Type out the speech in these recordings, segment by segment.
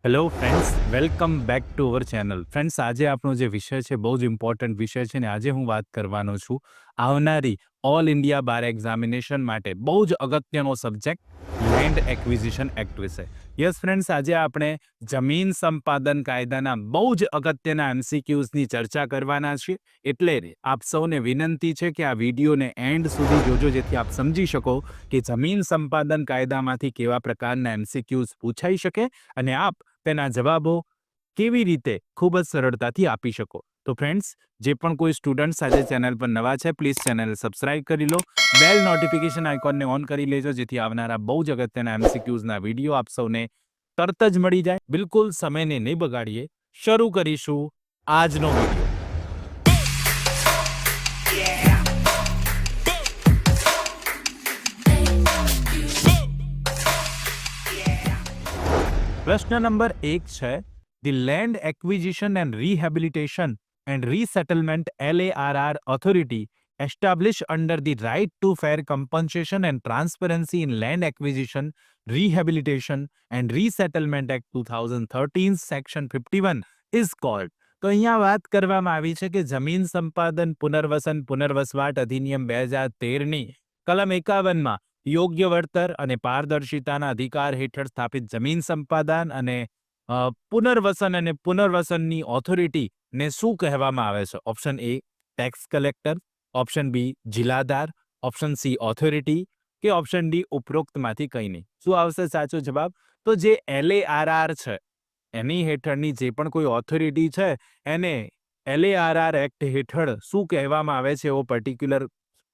Hello friends, welcome back to our channel. Friends, આજે આપણો જે વિષય છે બહુ જ ઇમ્પોર્ટન્ટ વિષય છે ને આજે હું વાત કરવાનો છું આવનારી ઓલ ઇન્ડિયા બાર એક્ઝામિનેશન માટે બહુ જ અગત્યનો સબ્જેક્ટ લેન્ડ એક્વિઝિશન એક્ટ વિશે. યસ ફ્રેન્ડ્સ, આજે આપણે જમીન સંપાદન કાયદાના બહુ જ અગત્યના એમસીક્યુઝની ચર્ચા કરવાના છીએ. એટલે આપ સૌને વિનંતી છે કે આ વિડીયોને એન્ડ સુધી જોજો, જેથી આપ સમજી શકો કે જમીન સંપાદન કાયદામાંથી કેવા પ્રકારના એમસીક્યુઝ પૂછાઈ શકે અને આપ તેના જવાબો કેવી રીતે ખૂબ જ સરળતાથી આપી શકો. તો ફ્રેન્ડ્સ, જે પણ કોઈ સ્ટુડન્ટ્સ આજે ચેનલ પર નવા છે, પ્લીઝ ચેનલ સબસ્ક્રાઇબ કરી લો, બેલ નોટિફિકેશન આઇકોનને ઓન કરી લેજો, જેથી આવનારા બહુ જ અગત્યના એમસીક્યુઝના વિડીયો આપ સૌને તરત જ મળી જાય. બિલકુલ સમયને નહીં બગાડીએ, શરૂ કરીશું આજનો વિડીયો. પ્રશ્ન નંબર 1 છે, the land acquisition and rehabilitation and resettlement LARR authority established under the right to fair compensation and transparency in land acquisition, rehabilitation and resettlement act 2013 section 51 is called. તો અહીંયા વાત કરવામાં આવી છે કે જમીન સંપાદન પુનર્વસન પુનર્વસવાટ અધિનિયમ 2013ની કલમ 51માં યોગ્ય વળતર અને પારદર્શિતાના અધિકાર હેઠળ સ્થાપિત જમીન સંપાદન અને પુનર્વસન અને પુનર્વસનની ઓથોરિટીને શું કહેવામાં આવે છે? Option A tax collector, option B જિલ્લાદાર, ઓપ્શન સી ઓથોરિટી કે ઓપ્શન ડી ઉપરોક્તમાંથી કંઈ નહીં. શું આવશે સાચો જવાબ? તો જે LARR છે એની હેઠળની જે પણ કોઈ ઓથોરિટી છે એને LARR એક્ટ હેઠળ શું કહેવામાં આવે છે એવો પર્ટિક્યુલર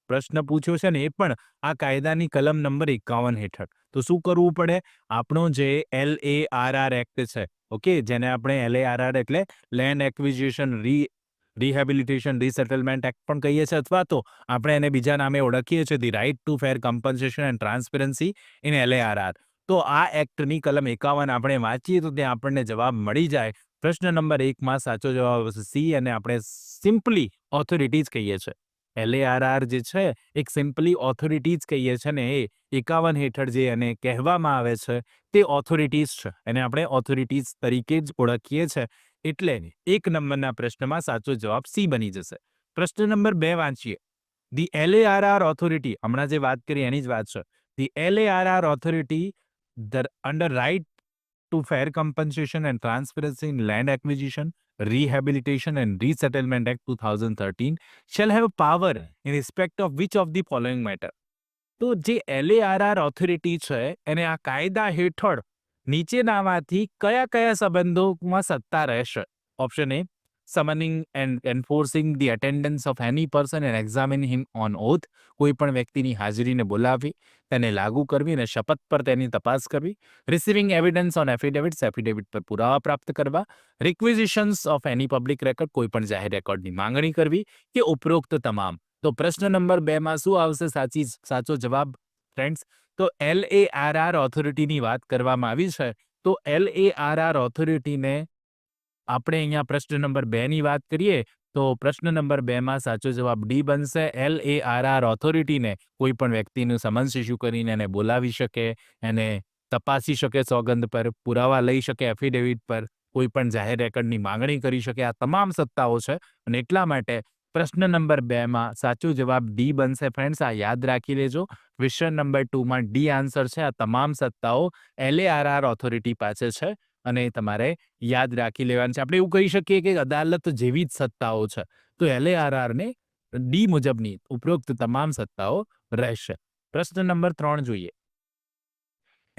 પ્રશ્ન પૂછ્યો છે ને એ પણ આ કાયદાની કલમ નંબર 51 હેઠળ. તો શું કરવું પડે? આપણો જે LARR એક્ટ છે, ઓકે, જેને આપણે LARR એટલે લેન્ડ એક્વિઝિશન રિહેબિલિટેશન રીસેટલમેન્ટ એક્ટ પણ કહીએ છીએ, અથવા તો આપણે એને બીજા નામે ઓળખીએ છીએ the right to fair compensation and transparency in LARR. તો આ એક્ટની કલમ 51 આપણે વાંચીએ તો ત્યાં આપણને જવાબ મળી જાય. પ્રશ્ન નંબર 1માં સાચો જવાબ આવશે સી, અને આપણે સિમ્પલી ઓથોરિટી જ કહીએ છીએ. LARR જે છે એક સિમ્પલી ઓથોરિટી જ કહીએ છીએ ને એ 51 હેઠળ જે એને કહેવામાં આવે છે તે ઓથોરિટીઝ છે, એને આપણે ઓથોરિટીઝ તરીકે જ ઓળખીએ છીએ. એટલે 1 નંબરના પ્રશ્નમાં સાચો જવાબ સી બની જશે. પ્રશ્ન નંબર 2 વાંચીએ. ધી LARR ઓથોરિટી, હમણાં જે વાત કરી એની જ વાત છે. The LARR authority under right to fair compensation and transparency in land acquisition, rehabilitation and resettlement act 2013 shall have power in respect of which of the following matter. તો જે LARR authority છે એને આ કાયદા હેઠળ નીચેનામાંથી કયા કયા સંબંધોમાં સત્તા રહેશે? Option A summoning and enforcing the attendance of any person and examining him on oath, કોઈ પણ વ્યક્તિની હાજરીને બોલાવવી, તેને લાગુ કરવી અને શપથ પર તેની તપાસ કરવી. રિસીવિંગ એવિડન્સ ઓન એફિડેવિટ્સ, એફિડેવિટ પર પુરાવા પ્રાપ્ત કરવા. રિક્વિઝિશન્સ ઓફ એની પબ્લિક રેકોર્ડ, કોઈ પણ જાહેર રેકોર્ડની માંગણી કરવી, કે ઉપરોક્ત તમામ. તો પ્રશ્ન નંબર 2માં શું આવશે સાચો જવાબ ફ્રેન્ડ્સ? તો LARR ઓથોરિટીની વાત કરવામાં આવી છે. તો LARR ઓથોરિટીને આપણે અહીંયા પ્રશ્ન નંબર 2ની વાત કરીએ તો પ્રશ્ન નંબર 2માં સાચો જવાબ ડી બનશે. LARR ઓથોરિટીને કોઈ પણ વ્યક્તિનું સમન્સ ઇસ્યુ કરીને એને બોલાવી શકે, એને તપાસી શકે સોગંદ પર, પુરાવા લઈ શકે એફિડેવિટ પર, કોઈ પણ જાહેર રેકોર્ડની માંગણી કરી શકે. આ તમામ સત્તાઓ છે અને એટલા માટે પ્રશ્ન નંબર 2માં સાચો જવાબ ડી બનશે. ફ્રેન્ડ્સ, આ યાદ રાખી લેજો. ક્વેશ્ચન નંબર 2માં ડી આન્સર છે. આ તમામ સત્તાઓ LARR ઓથોરિટી પાસે છે અને તમારે યાદ રાખી લેવાનું છે. આપણે એવું કહી શકીએ કે અદાલત જેવી જ સત્તાઓ છે. તો LARRને ડી મુજબની ઉપરોક્ત તમામ સત્તાઓ રહેશે. પ્રશ્ન નંબર 3 જોઈએ.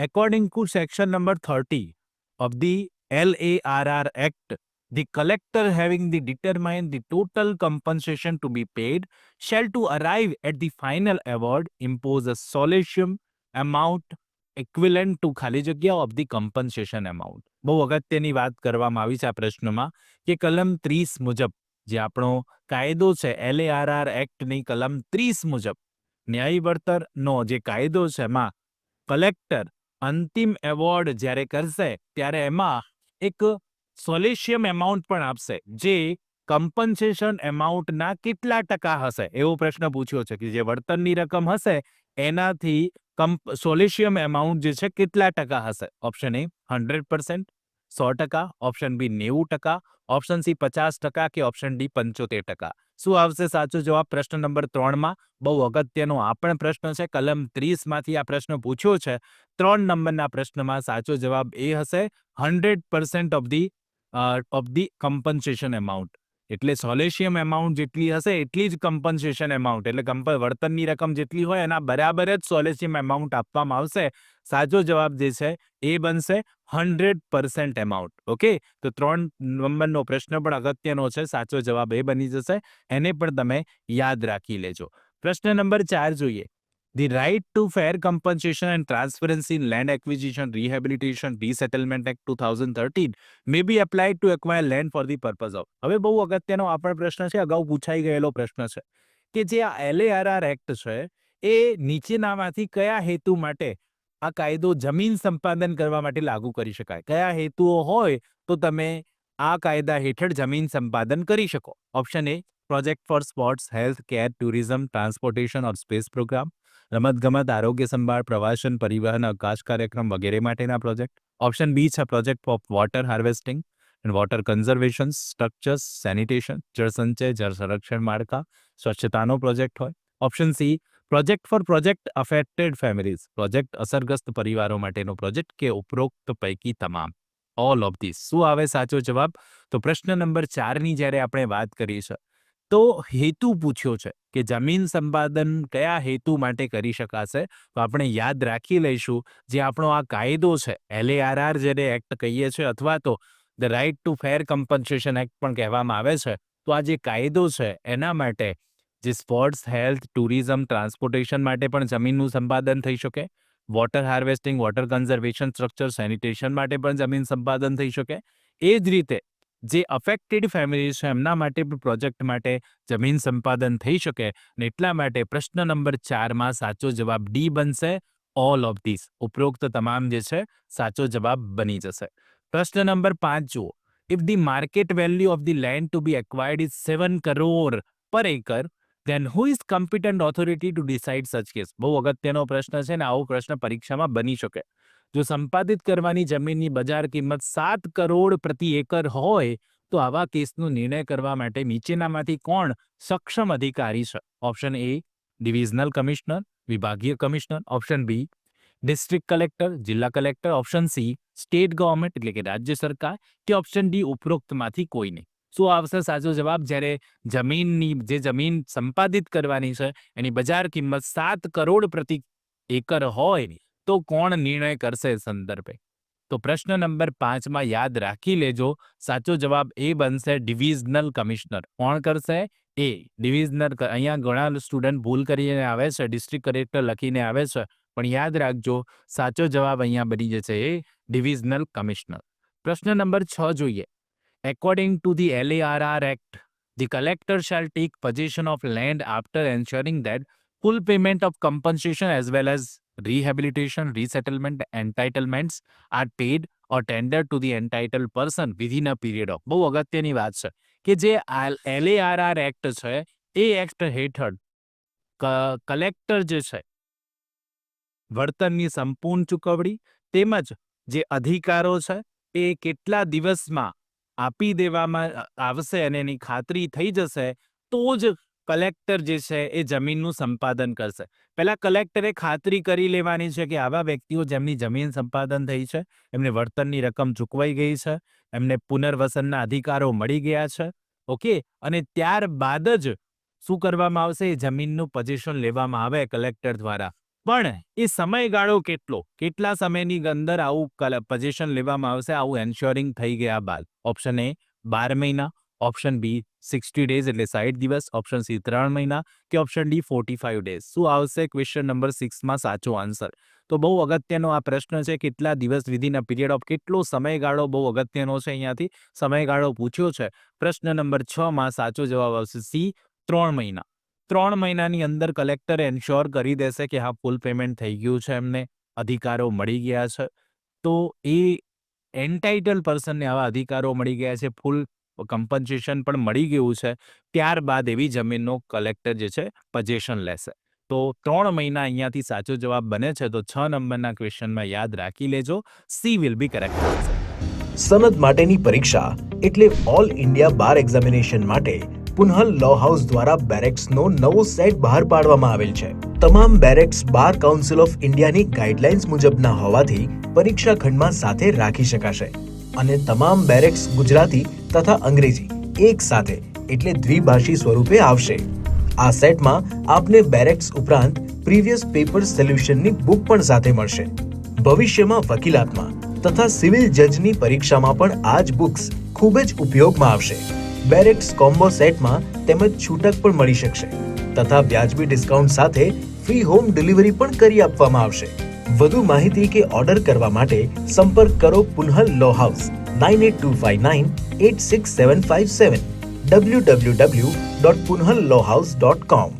According to section number 30 of the LARR Act, the collector having determined the total compensation to be paid shall to arrive at the final award impose a solatium amount equivalent to ખાલી જગ્યા of the compensation amount. બહુ અગત્યની વાત કરવામાં આવી છે આ પ્રશ્નમાં કે કલમ 30 મુજબ જે આપણો કાયદો છે LARR એક્ટની કલમ 30 મુજબ ન્યાયી વળતરનો જે કાયદો છે એમાં કલેક્ટર અંતિમ એવોર્ડ જ્યારે કરશે ત્યારે એમાં એક સોલેશિયમ એમાઉન્ટ પણ આપશે, જે કમ્પન્સેશન એમાઉન્ટના કેટલા ટકા હશે એવો પ્રશ્ન પૂછ્યો છે કે જે વળતરની રકમ હશે એનાથી સોલેશિયમ એમાઉન્ટ જે છે કેટલા ટકા હશે? Option A 100%, 100%, option B 90%, option C 50% કે ઓપ્શન ડી 75%. શું આવશે સાચો જવાબ પ્રશ્ન નંબર 3માં? બહુ અગત્યનો આ પણ પ્રશ્ન છે. કલમ 30માંથી આ પ્રશ્ન પૂછ્યો છે. 3 નંબરના પ્રશ્નમાં સાચો જવાબ એ હશે 100% ઓફ ધી કમ્પન્સેશન એમાઉન્ટ. એટલે સોલેશિયમ એમાઉન્ટ જેટલી હશે એટલી જ કમ્પન્સેશન એમાઉન્ટ, એટલે વળતરની રકમ જેટલી હોય એના બરાબર જ સોલેશિયમ એમાઉન્ટ આપવામાં આવશે. સાચો જવાબ જે છે એ બનશે 100% એમાઉન્ટ. ઓકે, તો 3 નંબરનો પ્રશ્ન પણ અગત્યનો છે. સાચો જવાબ એ બની જશે. એને પણ તમે યાદ રાખી લેજો. પ્રશ્ન નંબર 4 જોઈએ. The right to fair compensation and transparency in land acquisition, rehabilitation, resettlement Act 2013 may be applied to acquire land for the purpose of. હવે બહુ અગત્યનો આ પણ પ્રશ્ન છે, અગાઉ પૂછાઈ ગયેલો પ્રશ્ન છે કે જે આ LARR એક્ટ છે એ નીચેનામાંથી કયા હેતુ માટે આ કાયદો જમીન સંપાદન કરવા માટે લાગુ કરી શકાય? કયા હેતુઓ હોય તો તમે આ કાયદા હેઠળ જમીન સંપાદન કરી શકો? Option A, project for sports, health care, tourism, transportation or space programme, રમતગમત, આરોગ્ય સંભાળ, પ્રવાસન, પરિવહન, અવકાશ કાર્યક્રમ વગેરે માટેના પ્રોજેક્ટ. ઓપ્શન બી છે project of water harvesting and water conservation, structures, sanitation, જળસંચય, જળ સંરક્ષણ માળખા, સ્વચ્છતાનો પ્રોજેક્ટ હોય. Option C project for project affected families, project અસરગ્રસ્ત પરિવારો માટેનો પ્રોજેક્ટ કે ઉપરોક્ત પૈકી તમામ. All of this. શું આવે સાચો જવાબ? તો પ્રશ્ન નંબર 4ની જ્યારે આપણે વાત કરીએ છીએ તો હેતુ પૂછ્યો છે કે જમીન સંપાદન કયા હેતુ માટે કરી શકાશે, તો આપણે યાદ રાખી લઈશું જે આપણો આ કાયદો છે LARR જેને એક્ટ કહીએ છીએ અથવા તો the right to fair compensation act પણ કહેવામાં આવે છે. તો આ જે કાયદો છે એના માટે જે સ્પોર્ટ્સ, હેલ્થ, ટુરિઝમ, ટ્રાન્સપોર્ટેશન માટે પણ જમીનનું સંપાદન થઈ શકે, water harvesting, water conservation, structure, sanitation માટે પણ જમીન સંપાદન થઈ શકે. એ જ રીતે જે અફેક્ટેડ ફેમિલી છે એમના માટે પણ પ્રોજેક્ટ માટે જમીન સંપાદન થઈ શકે. અને એટલા માટે પ્રશ્ન નંબર 4માં સાચો જવાબ ડી બનશે. ઓલ ઓફ ધીસ, ઉપરોક્ત તમામ જે છે સાચો જવાબ બની જશે. પ્રશ્ન નંબર 5 જુઓ. If the market value of the land to be acquired is 7 crore per acre, then who is competent authority to decide such case? બહુ અગત્યનો પ્રશ્ન છે ને આવો પ્રશ્ન પરીક્ષામાં બની શકે. જો સંપાદિત કરવાની જમીનની બજાર કિંમત 7 કરોડ પ્રતિ એકર હોય તો આવા કેસનો નિર્ણય કરવા માટે નીચેનામાંથી કોણ સક્ષમ અધિકારી છે? ઓપ્શન એ ડિવિઝનલ કમિશનર, વિભાગીય commissioner, option B district collector, જિલ્લા collector, option C state government એટલે કે રાજ્ય સરકાર, કે ઓપ્શન ડી ઉપરોક્તમાંથી કોઈ નહીં. શું આવશે સાચો જવાબ? જ્યારે જમીન સંપાદિત કરવાની છે એની બજાર કિંમત 7 કરોડ પ્રતિ એકર હોય તો કોણ નિર્ણય કરશે સંદર્ભે? તો પ્રશ્ન નંબર 5માં યાદ રાખી લેજો. સાચો જવાબ એ બનશે ડિવિઝનલ કમિશનર. કોણ કરશે? એ ડિવિઝનલ. અહીંયા ઘણા સ્ટુડન્ટ ભૂલ કરીને આવે છે, ડિસ્ટ્રિક્ટ કલેક્ટર લખીને આવે છે, પણ યાદ રાખજો સાચો જવાબ અહીંયા બની જશે એ ડિવિઝનલ કમિશનર. પ્રશ્ન નંબર 6 જોઈએ. According to the LARR Act, the collector shall take possession of land after ensuring that full payment of compensation as well as rehabilitation, resettlement entitlements are paid or tendered to the entitled person within a period of. બહુ અગત્યની વાત છે કે જે LARR act છે એ act હેઠળ collector જે છે વળતરની સંપૂર્ણ ચૂકવણી તેમજ જે અધિકારો છે એ કેટલા દિવસમાં આપી દેવામાં આવશે અને એની ખાતરી થઈ જશે તો જ કલેક્ટર જે છે એ જમીનનું સંપાદન કરશે. પહેલા કલેક્ટરે ખાતરી કરી લેવાની છે કે આવા વ્યક્તિઓ જેમની જમીન સંપાદન થઈ છે એમને વળતરની રકમ ચૂકવાઈ ગઈ છે, એમને પુનર્વસનના અધિકારો મળી ગયા છે. ઓકે, અને ત્યારબાદ જ શું કરવામાં આવશે? એ જમીનનું પોઝિશન લેવામાં આવે કલેક્ટર દ્વારા. પણ એ સમયગાળો કેટલા સમયની અંદર આવું પોઝિશન લેવામાં આવશે આવું એન્શ્યોરિંગ થઈ ગયા બાદ? ઓપ્શન એ 12 મહિના, ઓપ્શન બી 60 ડેઝ એટલે 60 દિવસ, ઓપ્શન સી 3 મહિના, કે ઓપ્શન ડી 45 ડેઝ. શું આવશે ક્વેશ્ચન નંબર 6માં સાચો આન્સર? તો બહુ અગત્યનો આ પ્રશ્ન છે. કેટલા દિવસ વિધિન અ પીરિયડ ઓફ, કેટલો સમયગાળો બહુ અગત્યનો છે. અહીંયાથી સમયગાળો પૂછ્યો છે. પ્રશ્ન નંબર 6માં સાચો જવાબ આવશે સી 3 મહિના. 3 મહિનાની અંદર કલેક્ટર એન્શ્યોર કરી દેશે કે હા ફૂલ પેમેન્ટ થઈ ગયું છે, એમને અધિકારો મળી ગયા છે. તો એ એન્ટાઇટલ પર્સનને આવા અધિકારો મળી ગયા છે, ફૂલ કમ્પન્સેશન પણ મળી ગયું છે, ત્યારબાદ એવી જમીનનો કલેક્ટર જે છે પોઝેશન લેશે. તો 3 મહિના અહીંયાથી સાચો જવાબ બને છે. તો 6 નંબરના ક્વેશ્ચનમાં યાદ રાખી લેજો, C will be correct answer. સનદ માટેની પરીક્ષા એટલે ઓલ ઇન્ડિયા બાર એક્ઝામિનેશન માટે પુનહલ લો હાઉસ દ્વારા બેરેક્સનો નવો સેટ બહાર પાડવામાં આવેલ છે. તમામ બેરેક્સ બાર કાઉન્સિલ ઓફ ઇન્ડિયાની ગાઈડલાઇન્સ મુજબના હોવાથી પરીક્ષા ખંડમાં સાથે રાખી શકાશે અને તમામ બેરેક્સ ગુજરાતી તથા અંગ્રેજી એક સાથે એટલે દ્વિભાષી સ્વરૂપે આવશે. આ સેટમાં આપને બેરેક્સ ઉપરાંત પ્રીવિયસ પેપર સોલ્યુશનની બુક પણ સાથે મળશે. ભવિષ્યમાં વકીલાતમાં તથા સિવિલ જજની પરીક્ષામાં પણ આ જ બુક્સ ખૂબ જ ઉપયોગમાં આવશે. બેરેક્સ કોમ્બો સેટમાં તેમજ છૂટક પણ મળી શકશે તથા વ્યાજબી ડિસ્કાઉન્ટ સાથે ફ્રી હોમ ડિલિવરી પણ કરી આપવામાં આવશે. વધુ માહિતી કે ઓર્ડર કરવા માટે સંપર્ક કરો પુનહલ લો હાઉસ 9825986757 www.punhalllawhouse.com.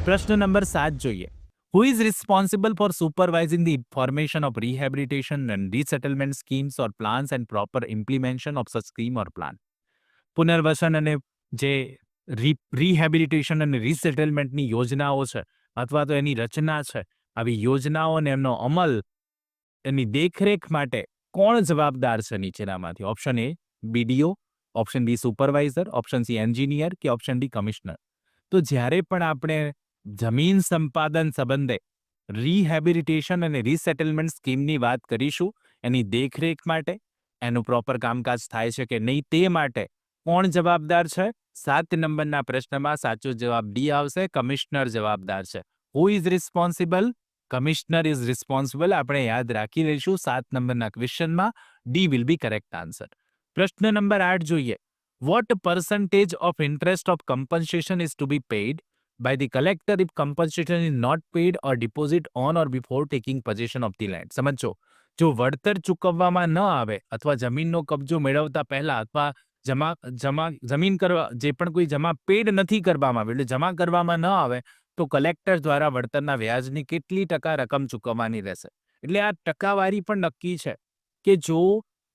પ્રશ્ન નંબર 7 જોઈએ. Who is responsible for supervising the formation of rehabilitation and resettlement schemes or plans and proper implementation of such scheme or plan? પુનર્વસન અને જે રિહેબિલિટેશન અને રીસેટલમેન્ટની યોજનાઓ છે અથવા તો એની રચના છે, આવી યોજનાઓ અને એમનો અમલ, એની દેખરેખ માટે કોણ જવાબદાર છે નીચેનામાંથી? Option A BDO, option B supervisor, option C engineer કે ઓપ્શન ડી કમિશનર. તો જ્યારે પણ આપણે જમીન સંપાદન સંબંધે રિહેબિલિટેશન અને રીસેટલમેન્ટ સ્કીમની વાત કરીશું, એની દેખરેખ માટે એનું પ્રોપર કામકાજ થાય છે કે નહીં તે માટે કોણ જવાબદાર છે? 7 નંબરના પ્રશ્નમાં સાચો જવાબ ડી આવશે, કમિશનર જવાબદાર છે. Who is responsible? Commissioner is responsible. આપણે યાદ રાખી લઈશું 7 નંબરના ક્વેશ્ચનમાં D will be correct answer. પ્રશ્ન નંબર 8 જોઈએ. What percentage of interest of compensation is to be paid by the collector if compensation is not paid or deposit on or before taking possession of the land? સમજો, જો વળતર ચૂકવવામાં ન આવે અથવા જમીનનો કબજો મેળવતા પહેલા અથવા જમીન કરવા જે પણ કોઈ જમા પેડ નથી કરવામાં આવે એટલે જમા કરવામાં ન આવે તો કલેક્ટર દ્વારા વળતરના વ્યાજની કેટલી ટકા રકમ ચૂકવવાની રહેશે? એટલે આ ટકાવારી પણ નક્કી છે કે જો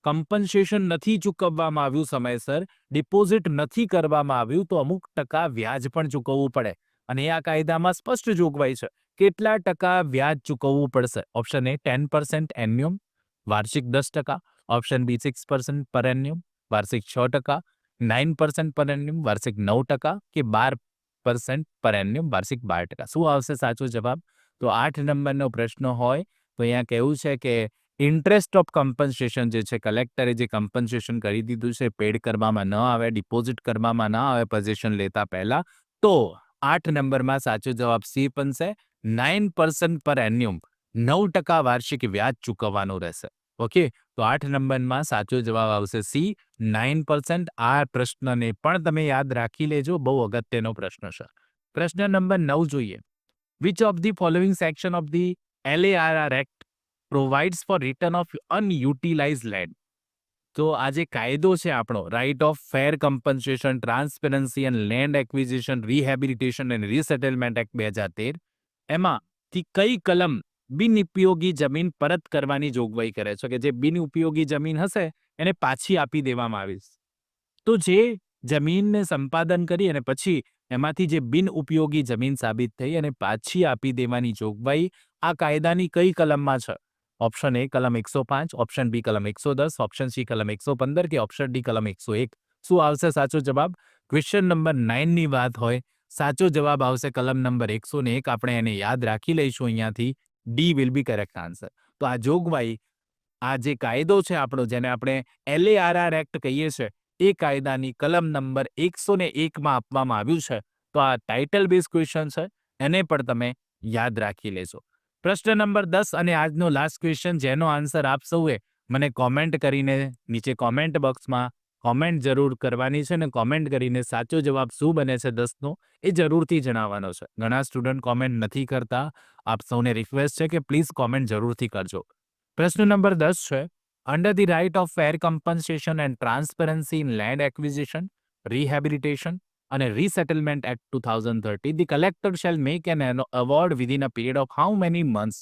કમ્પન્સેશન નથી ચૂકવવામાં આવ્યું સમયસર, ડિપોઝિટ નથી કરવામાં આવ્યું તો અમુક ટકા વ્યાજ પણ ચૂકવવું પડે અને આ કાયદામાં સ્પષ્ટ જોગવાઈ છે કેટલા ટકા વ્યાજ ચૂકવવું પડશે. ઓપ્શન એ 10% એન્યુઅમ, વાર્ષિક 10%, ઓપ્શન બી 6% પર એન્યુઅમ, વાર્ષિક 6%, 9% પર એન્યુઅમ, વાર્ષિક 9% કે 12% પર એન્યુઅમ, વાર્ષિક 12%. શું આવશે સાચો જવાબ? તો 8 નંબરનો પ્રશ્ન હોય તો અહીંયા કહેવું છે કે ઇન્ટરેસ્ટ ઓફ કમ્પન્સેશન જે છે, કલેક્ટરે જે કમ્પન્સેશન કરી દીધું છે પેડ કરવામાં ન આવે, ડિપોઝિટ કરવામાં ના આવે પોઝિશન લેતા પહેલા, તો 8 નંબરમાં સાચો જવાબ સી બનશે. 9% પર એન્યુઅમ, 9% વાર્ષિક વ્યાજ ચૂકવવાનું રહેશે. ઓકે, તો 8 નંબરમાં સાચો જવાબ આવશે સી, 9%. આ પ્રશ્નને પણ તમે યાદ રાખી લેજો, બહુ અગત્યનો પ્રશ્ન છે. પ્રશ્ન નંબર 9 જોઈએ. Which of the following section of the LARR act provides for return of unutilise land? તો આ જે કાયદો છે આપણો, right of fair compensation, transparency and land acquisition, rehabilitation and resettlement act 2013, એમાંથી કઈ કલમ બિનઉપયોગી જમીન પરત કરવાની જોગવાઈ કરે છે કે જે બિનઉપયોગી જમીન હશે એને પાછી આપી દેવામાં આવી? તો જે જમીનને સંપાદન કરી અને પછી એમાંથી જે બિનઉપયોગી જમીન સાબિત થઈ અને પાછી આપી દેવાની જોગવાઈ આ કાયદાની કઈ કલમમાં છે? ઓપ્શન એ કલમ 105, ઓપ્શન બી કલમ 110, ઓપ્શન સી કલમ 115 કે ઓપ્શન ડી કલમ 101. શું આવશે સાચો જવાબ? ક્વેશ્ચન નંબર 9 ની વાત હોય, સાચો જવાબ આવશે કલમ નંબર 101. આપણે એને યાદ રાખી લઈશું અહીંયાથી, D will be correct answer. તો આ જોગવાઈ, આ જે કાયદો છે આપણો જેને આપણે LARR એક્ટ કહીએ છીએ, એ કાયદાની કલમ નંબર 101માં આપવામાં આવ્યું છે. તો આ ટાઇટલ બેઝ ક્વેશ્ચન છે, એને પણ તમે યાદ રાખી લેજો. પ્રશ્ન નંબર 10 અને આજનો લાસ્ટ ક્વેશ્ચન, જેનો આન્સર આપ સૌએ મને કોમેન્ટ કરીને નીચે કોમેન્ટ બોક્સમાં કોમેન્ટ જરૂર કરવાની છે અને કોમેન્ટ કરીને સાચો જવાબ શું બને છે 10નો એ જરૂરથી જણાવવાનો છે. ઘણા સ્ટુડન્ટ કોમેન્ટ નથી કરતા, આપ સૌને રિક્વેસ્ટ છે કે પ્લીઝ કોમેન્ટ જરૂરથી કરજો. પ્રશ્ન નંબર 10 છે, under the right of fair compensation and transparency in land acquisition, rehabilitation અને resettlement act 2030, the collector shall make an award within a period of how many months?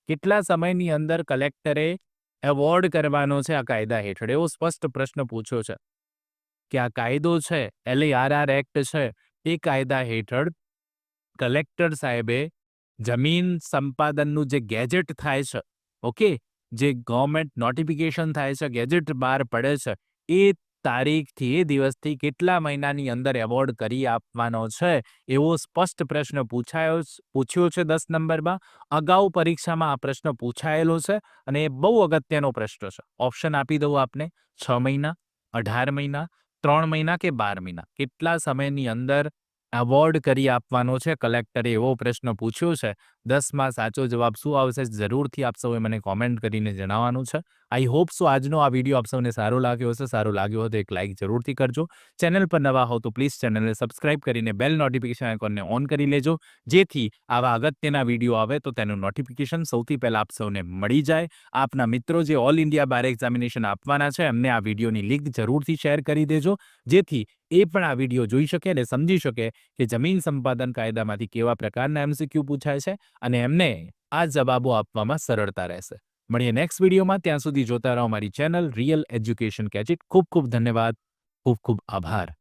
કેટલા સમયની અંદર કલેક્ટરે એવોર્ડ કરવાનો છે આ કાયદા હેઠળ? એવો સ્પષ્ટ પ્રશ્ન પૂછ્યો છે કે આ કાયદો છે, LARR એક્ટ છે, એ કાયદા હેઠળ કલેક્ટર સાહેબે જમીન સંપાદનનું જે ગેજેટ થાય છે, ઓકે, જે ગવર્મેન્ટ નોટિફિકેશન થાય છે, ગેજેટ બહાર પડે છે, એ તારીખથી એ દિવસથી કેટલા મહિનાની અંદર એવોર્ડ કરી આપવાનો છે એવો સ્પષ્ટ પ્રશ્ન પૂછ્યો છે 10 નંબરમાં. અગાઉ પરીક્ષામાં આ પ્રશ્ન પૂછાયેલો છે અને એ બહુ અગત્યનો પ્રશ્ન છે. ઓપ્શન આપી દઉં આપને: 6 મહિના, 18 મહિના, 3 મહિના કે 12 મહિના. કેટલા સમયની અંદર એવોર્ડ કરી આપવાનો છે કલેક્ટરે, એવો પ્રશ્ન પૂછ્યો છે. 10માં સાચો જવાબ શું આવશે? જરૂરથી આપ સૌએ મને કોમેન્ટ કરીને જણાવવાનું છે. આઈ હોપ સો આજનો આ વિડીયો આપ સૌને સારો લાગ્યો હશે. સારો લાગ્યો હોય તો એક લાઇક જરૂરથી કરજો. ચેનલ પર નવા હો તો પ્લીઝ ચેનલને સબસ્ક્રાઇબ કરીને બેલ નોટિફિકેશન આઇકોનને ઓન કરી લેજો, જેથી આવા અગત્યના વિડીયો આવે તો તેનું નોટિફિકેશન સૌથી પહેલા આપ સૌને મળી જાય. આપના મિત્રો જે ઓલ ઇન્ડિયા બાર એક્ઝામિનેશન આપવાના છે એમને આ વિડીયોની લિંક જરૂરથી શેર કરી દેજો, જેથી એ પણ આ વિડીયો જોઈ શકે અને સમજી શકે કે જમીન સંપાદન કાયદામાંથી કેવા પ્રકારના MCQ પૂછાય છે અને એમને આ જવાબો આપવામાં સરળતા રહેશે. મળીએ નેક્સ્ટ વિડીયોમાં. ત્યાં સુધી જોતા રહો મારી ચેનલ રિયલ એજ્યુકેશન ગેજેટ. ખૂબ ખૂબ ધન્યવાદ. ખૂબ ખૂબ આભાર.